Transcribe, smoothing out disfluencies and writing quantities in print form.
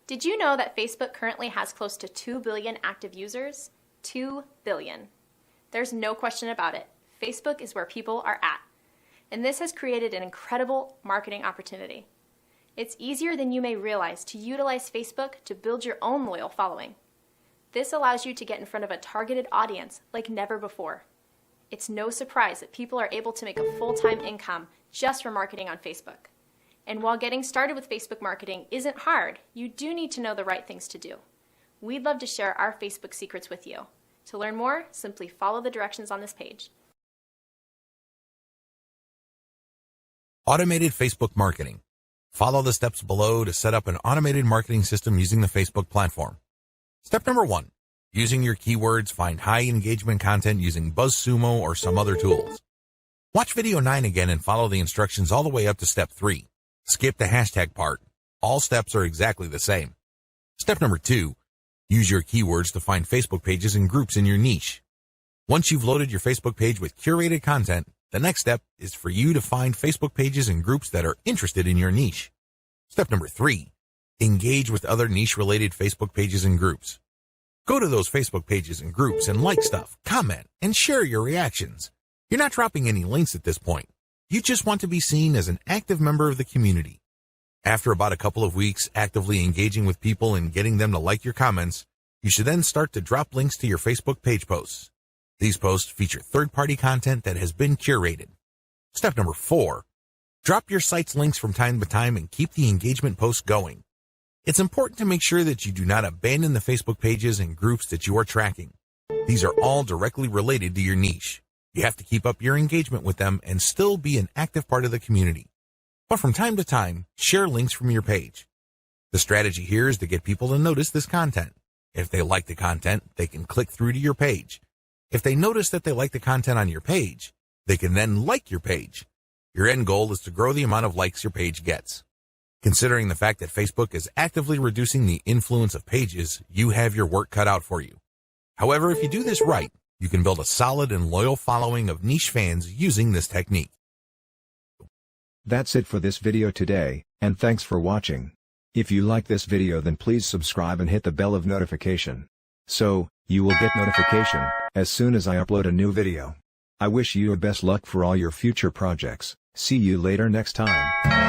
Did you know that Facebook currently has close to 2 billion active users? 2 billion. There's no question about it. Facebook is where people are at. And this has created an incredible marketing opportunity. It's easier than you may realize to utilize Facebook to build your own loyal following. This allows you to get in front of a targeted audience like never before. It's no surprise that people are able to make a full-time income just from marketing on Facebook. And while getting started with Facebook marketing isn't hard, you do need to know the right things to do. We'd love to share our Facebook secrets with you. To learn more, simply follow the directions on this page. Automated Facebook marketing. Follow the steps below to set up an automated marketing system using the Facebook platform. Step number 1. Using your keywords, find high engagement content using BuzzSumo or some other tools. Watch video 9 again and follow the instructions all the way up to step 3. Skip the hashtag part. All steps are exactly the same. Step number 2. Use your keywords to find Facebook pages and groups in your niche. Once you've loaded your Facebook page with curated content, the next step is for you to find Facebook pages and groups that are interested in your niche. Step number 3. Engage with other niche-related Facebook pages and groups. Go to those Facebook pages and groups and like stuff, comment, and share your reactions. You're not dropping any links at this point. You just want to be seen as an active member of the community. After about a couple of weeks actively engaging with people and getting them to like your comments, you should then start to drop links to your Facebook page posts. These posts feature third-party content that has been curated. Step number 4. Drop your site's links from time to time and keep the engagement posts going. It's important to make sure that you do not abandon the Facebook pages and groups that you are tracking. These are all directly related to your niche. You have to keep up your engagement with them and still be an active part of the community. But from time to time, share links from your page. The strategy here is to get people to notice this content. If they like the content, they can click through to your page. If they notice that they like the content on your page, they can then like your page. Your end goal is to grow the amount of likes your page gets. Considering the fact that Facebook is actively reducing the influence of pages, you have your work cut out for you. However, if you do this right, you can build a solid and loyal following of niche fans using this technique. That's it for this video today, and thanks for watching. If you like this video, then please subscribe and hit the bell of notification. So, you will get notification as soon as I upload a new video. I wish you best luck for all your future projects. See you later next time.